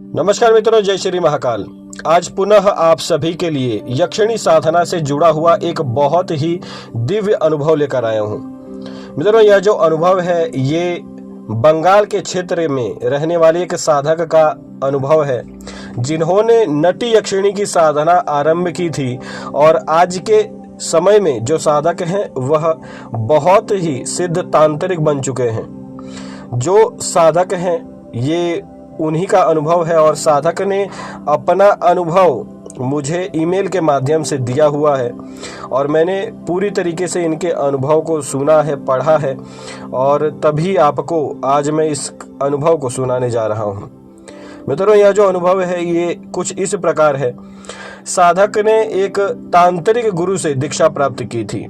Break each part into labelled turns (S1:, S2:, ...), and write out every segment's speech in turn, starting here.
S1: नमस्कार मित्रों, जय श्री महाकाल। आज पुनः आप सभी के लिए यक्षिणी साधना से जुड़ा हुआ एक बहुत ही दिव्य अनुभव लेकर आया हूँ। मित्रों, यह जो अनुभव है ये बंगाल के क्षेत्र में रहने वाले एक साधक का अनुभव है, जिन्होंने नटी यक्षिणी की साधना आरंभ की थी और आज के समय में जो साधक हैं वह बहुत ही सिद्ध तांत्रिक बन चुके हैं। जो साधक हैं ये उन्हीं का अनुभव है और साधक ने अपना अनुभव मुझे ईमेल के माध्यम से दिया हुआ है और मैंने पूरी तरीके से इनके अनुभव को सुना है, पढ़ा है और तभी आपको आज मैं इस अनुभव को सुनाने जा रहा हूँ। मित्रों, यह जो अनुभव है ये कुछ इस प्रकार है। साधक ने एक तांत्रिक गुरु से दीक्षा प्राप्त की थी,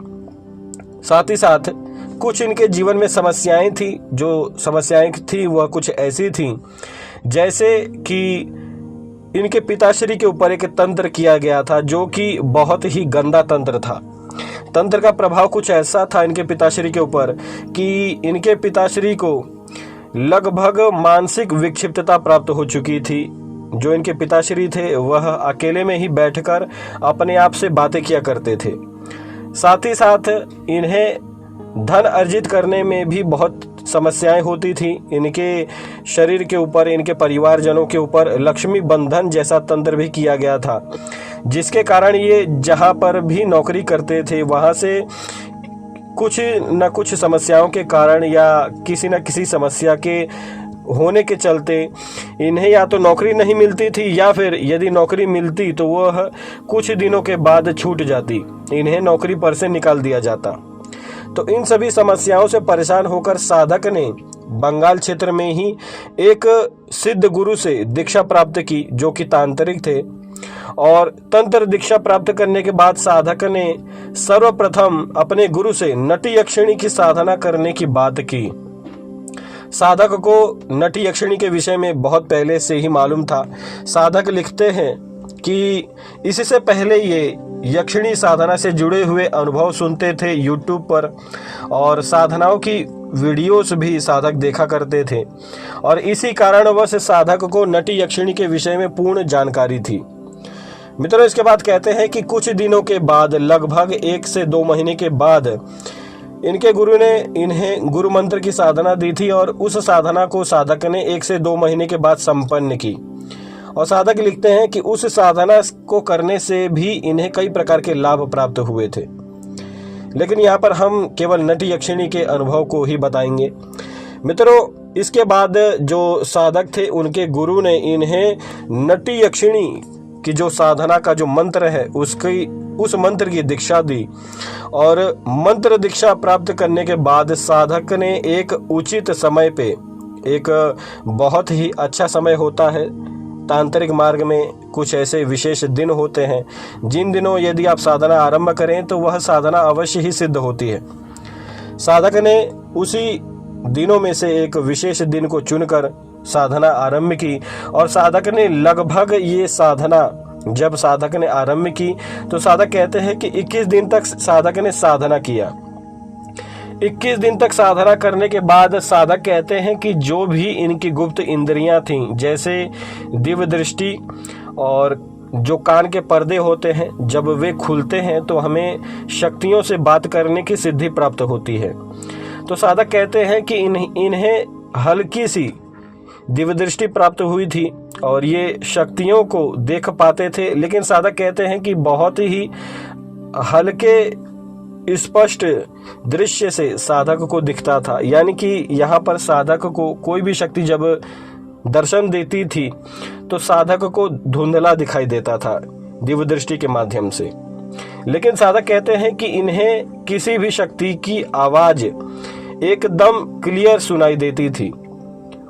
S1: साथ ही साथ कुछ इनके जीवन में समस्याएं थी। जो समस्याएं थी वह कुछ ऐसी थी जैसे कि इनके पिताश्री के ऊपर एक तंत्र किया गया था जो कि बहुत ही गंदा तंत्र था। तंत्र का प्रभाव कुछ ऐसा था इनके पिताश्री के ऊपर कि इनके पिताश्री को लगभग मानसिक विक्षिप्तता प्राप्त हो चुकी थी। जो इनके पिताश्री थे वह अकेले में ही बैठकर अपने आप से बातें किया करते थे। साथ ही साथ इन्हें धन अर्जित करने में भी बहुत समस्याएं होती थी। इनके शरीर के ऊपर, इनके परिवारजनों के ऊपर लक्ष्मी बंधन जैसा तंत्र भी किया गया था, जिसके कारण ये जहां पर भी नौकरी करते थे वहां से कुछ न कुछ समस्याओं के कारण या किसी न किसी समस्या के होने के चलते इन्हें या तो नौकरी नहीं मिलती थी या फिर यदि नौकरी मिलती तो वह कुछ दिनों के बाद छूट जाती, इन्हें नौकरी पर से निकाल दिया जाता। तो इन सभी समस्याओं से परेशान होकर साधक ने बंगाल क्षेत्र में ही एक सिद्ध गुरु से दीक्षा प्राप्त की जो कि तांत्रिक थे। और तंत्र दीक्षा प्राप्त करने के बाद साधक ने सर्वप्रथम अपने गुरु से नटी यक्षिणी की साधना करने की बात की। साधक को नटी यक्षिणी के विषय में बहुत पहले से ही मालूम था। साधक लिखते हैं कि इससे पहले ये यक्षिणी साधना से जुड़े हुए अनुभव सुनते थे यूट्यूब पर और साधनाओं की वीडियोस भी साधक देखा करते थे और इसी कारणवश साधक को नटी यक्षिणी के विषय में पूर्ण जानकारी थी। मित्रों, इसके बाद कहते हैं कि कुछ दिनों के बाद, लगभग 1 से 2 महीने के बाद, इनके गुरु ने इन्हें गुरु मंत्र की साधना दी थी और उस साधना को साधक ने 1 से 2 महीने के बाद संपन्न की। और साधक लिखते हैं कि उस साधना को करने से भी इन्हें कई प्रकार के लाभ प्राप्त हुए थे। लेकिन यहाँ पर हम केवल नटी यक्षिणी के अनुभव को ही बताएंगे। मित्रों, इसके बाद जो साधक थे उनके गुरु ने इन्हें नटी यक्षिणी की जो साधना का जो मंत्र है उस मंत्र की दीक्षा दी। और मंत्र दीक्षा प्राप्त करने के बाद साधक ने एक उचित समय पे, एक बहुत ही अच्छा समय होता है तांत्रिक मार्ग में, कुछ ऐसे विशेष दिन होते हैं जिन दिनों यदि आप साधना आरंभ करें तो वह साधना अवश्य ही सिद्ध होती है। साधक ने उसी दिनों में से एक विशेष दिन को चुनकर साधना आरंभ की और साधक ने लगभग ये साधना जब साधक ने आरंभ की तो साधक कहते हैं कि 21 दिन तक साधक ने साधना किया। 21 दिन तक साधना करने के बाद साधक कहते हैं कि जो भी इनकी गुप्त इंद्रियां थीं, जैसे दिव्य दृष्टि और जो कान के पर्दे होते हैं, जब वे खुलते हैं तो हमें शक्तियों से बात करने की सिद्धि प्राप्त होती है। तो साधक कहते हैं कि इन्हें हल्की सी दिव्य दृष्टि प्राप्त हुई थी और ये शक्तियों को देख पाते थे, लेकिन साधक कहते हैं कि बहुत ही हल्के स्पष्ट दृश्य से साधक को दिखता था। यानी कि यहाँ पर साधक को कोई भी शक्ति जब दर्शन देती थी तो साधक को धुंधला दिखाई देता था दिव्य दृष्टि के माध्यम से। लेकिन साधक कहते हैं कि इन्हें किसी भी शक्ति की आवाज एकदम क्लियर सुनाई देती थी।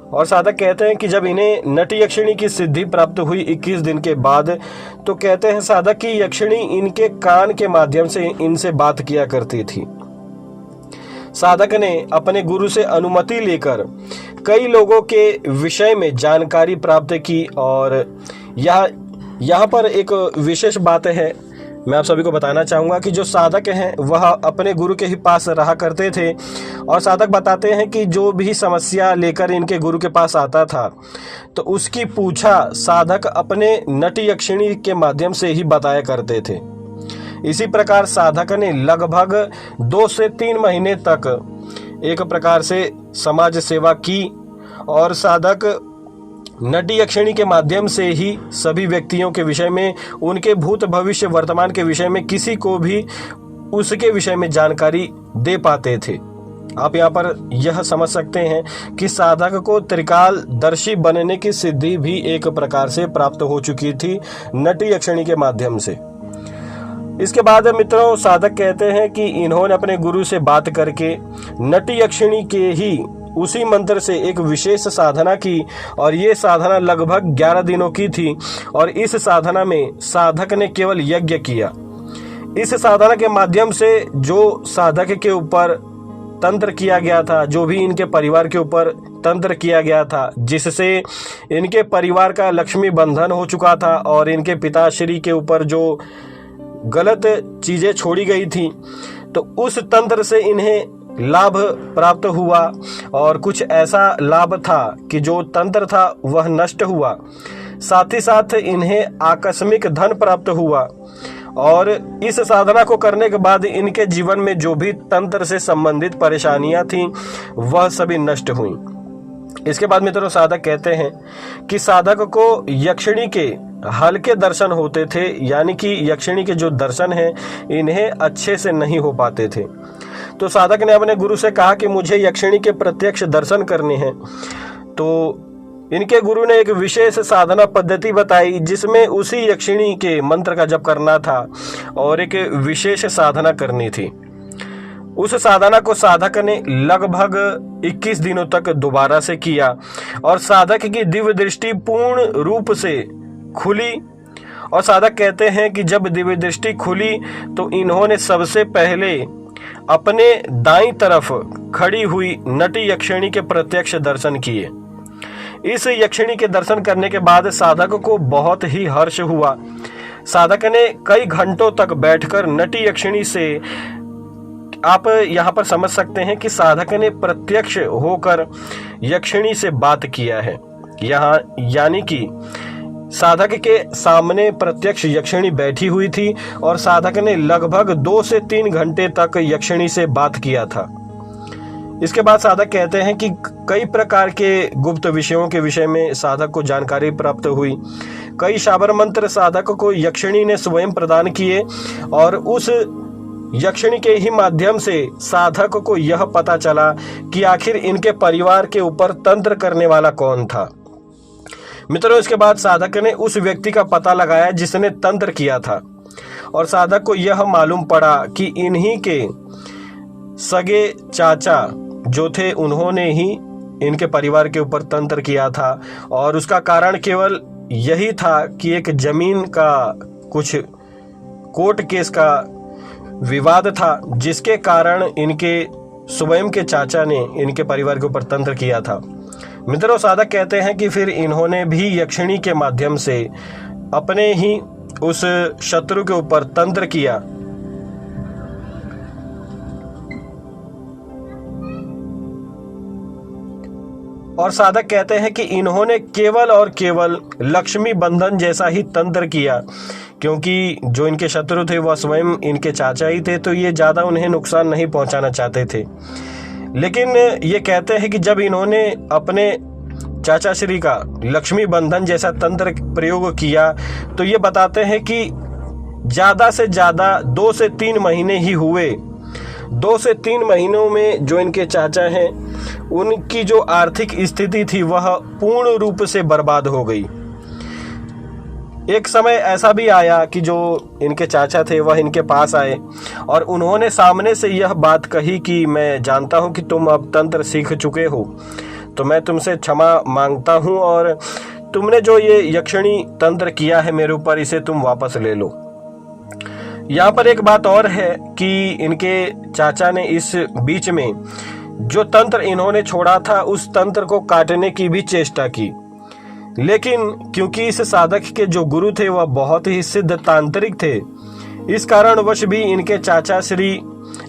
S1: और साधक कहते हैं कि जब इन्हें नटी यक्षिणी की सिद्धि प्राप्त हुई 21 दिन के बाद, तो कहते हैं साधक की यक्षिणी इनके कान के माध्यम से इनसे बात किया करती थी। साधक ने अपने गुरु से अनुमति लेकर कई लोगों के विषय में जानकारी प्राप्त की। और यहाँ पर एक विशेष बात है मैं आप सभी को बताना चाहूँगा कि जो साधक हैं वह अपने गुरु के ही पास रहा करते थे। और साधक बताते हैं कि जो भी समस्या लेकर इनके गुरु के पास आता था तो उसकी पूछा साधक अपने नटी यक्षिणी के माध्यम से ही बताया करते थे। इसी प्रकार साधक ने लगभग 2 से 3 महीने तक एक प्रकार से समाज सेवा की और साधक नटी यक्षिणी के माध्यम से ही सभी व्यक्तियों के विषय में, उनके भूत भविष्य वर्तमान के विषय में किसी को भी उसके विषय में जानकारी दे पाते थे। आप यहाँ पर यह समझ सकते हैं कि साधक को त्रिकालदर्शी बनने की सिद्धि भी एक प्रकार से प्राप्त हो चुकी थी नटी यक्षिणी के माध्यम से। इसके बाद मित्रों साधक कहते हैं कि इन्होंने अपने गुरु से बात करके नटी यक्षिणी के ही उसी मंत्र से एक विशेष साधना की और ये साधना लगभग 11 दिनों की थी। और इस साधना में साधक ने केवल यज्ञ किया। इस साधना के माध्यम से जो साधक के ऊपर तंत्र किया गया था, जो भी इनके परिवार के ऊपर तंत्र किया गया था, जिससे इनके परिवार का लक्ष्मी बंधन हो चुका था और इनके पिताश्री के ऊपर जो गलत चीजें छोड़ी गई थी, तो उस तंत्र से इन्हें लाभ प्राप्त हुआ। और कुछ ऐसा लाभ था कि जो तंत्र था वह नष्ट हुआ, साथ ही साथ इन्हें आकस्मिक धन प्राप्त हुआ। और इस साधना को करने के बाद इनके जीवन में जो भी तंत्र से संबंधित परेशानियां थीं वह सभी नष्ट हुई। इसके बाद मित्रों साधक कहते हैं कि साधक को यक्षिणी के हल्के दर्शन होते थे, यानी कि यक्षिणी के जो दर्शन हैं इन्हें अच्छे से नहीं हो पाते थे। तो साधक ने अपने गुरु से कहा कि मुझे यक्षिणी के प्रत्यक्ष दर्शन करने हैं। तो इनके गुरु ने एक विशेष साधना पद्धति बताई जिसमें उसी यक्षिणी के मंत्र का जप करना था और एक विशेष साधना करनी थी। उस साधना को साधक ने लगभग 21 दिनों तक दोबारा से किया और साधक की दिव्य दृष्टि पूर्ण रूप से खुली। और साधक कहते हैं कि जब दिव्य दृष्टि खुली तो इन्होंने सबसे पहले अपने दाईं तरफ खड़ी हुई नटी यक्षिणी के प्रत्यक्ष दर्शन किए। इस यक्षिणी के दर्शन करने के बाद साधक को बहुत ही हर्ष हुआ। साधक ने कई घंटों तक बैठकर नटी यक्षिणी से, आप यहाँ पर समझ सकते हैं कि साधक ने प्रत्यक्ष होकर यक्षिणी से बात किया है यहाँ, यानी कि साधक के सामने प्रत्यक्ष यक्षिणी बैठी हुई थी और साधक ने लगभग 2 से 3 घंटे तक यक्षिणी से बात किया था। इसके बाद साधक कहते हैं कि कई प्रकार के गुप्त विषयों के विषय में साधक को जानकारी प्राप्त हुई। कई शाबर मंत्र साधक को यक्षिणी ने स्वयं प्रदान किए और उस यक्षिणी के ही माध्यम से साधक को यह पता चला कि आखिर इनके परिवार के ऊपर तंत्र करने वाला कौन था। मित्रों इसके बाद साधक ने उस व्यक्ति का पता लगाया जिसने तंत्र किया था और साधक को यह मालूम पड़ा कि इन्हीं के सगे चाचा जो थे उन्होंने ही इनके परिवार के ऊपर तंत्र किया था। और उसका कारण केवल यही था कि एक जमीन का कुछ कोर्ट केस का विवाद था, जिसके कारण इनके स्वयं के चाचा ने इनके परिवार के ऊपर तंत्र किया था। मित्रों साधक कहते हैं कि फिर इन्होंने भी यक्षिणी के माध्यम से अपने ही उस शत्रु के ऊपर तंत्र किया और साधक कहते हैं कि इन्होंने केवल और केवल लक्ष्मी बंधन जैसा ही तंत्र किया, क्योंकि जो इनके शत्रु थे वह स्वयं इनके चाचा ही थे, तो ये ज़्यादा उन्हें नुकसान नहीं पहुंचाना चाहते थे। लेकिन ये कहते हैं कि जब इन्होंने अपने चाचा श्री का लक्ष्मी बंधन जैसा तंत्र प्रयोग किया तो ये बताते हैं कि ज़्यादा से ज़्यादा 2 से 3 महीने ही हुए। 2 से 3 महीनों में जो इनके चाचा हैं उनकी जो आर्थिक स्थिति थी वह पूर्ण रूप से बर्बाद हो गई। एक समय ऐसा भी आया कि जो इनके चाचा थे वह इनके पास आए और उन्होंने सामने से यह बात कही कि मैं जानता हूं कि तुम अब तंत्र सीख चुके हो, तो मैं तुमसे क्षमा मांगता हूं और तुमने जो ये यक्षिणी तंत्र किया है मेरे ऊपर, इसे तुम वापस ले लो। यहाँ पर एक बात और है कि इनके चाचा ने इस बीच में जो तंत्र इन्होंने छोड़ा था उस तंत्र को काटने की भी चेष्टा की, लेकिन क्योंकि इस साधक के जो गुरु थे वह बहुत ही सिद्ध तांत्रिक थे, इस कारणवश भी इनके चाचा श्री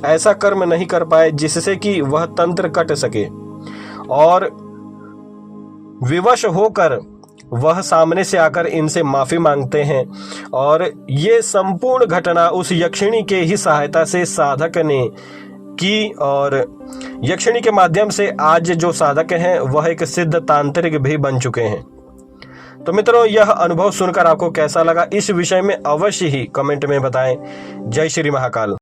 S1: ऐसा कर्म नहीं कर पाए जिससे कि वह तंत्र कट सके, और विवश होकर वह सामने से आकर इनसे माफी मांगते हैं। और ये संपूर्ण घटना उस यक्षिणी के ही सहायता से साधक ने की, और यक्षिणी के माध्यम से आज जो साधक हैं वह एक सिद्ध तांत्रिक भी बन चुके हैं। तो मित्रों, यह अनुभव सुनकर आपको कैसा लगा, इस विषय में अवश्य ही कमेंट में बताएं। जय श्री महाकाल।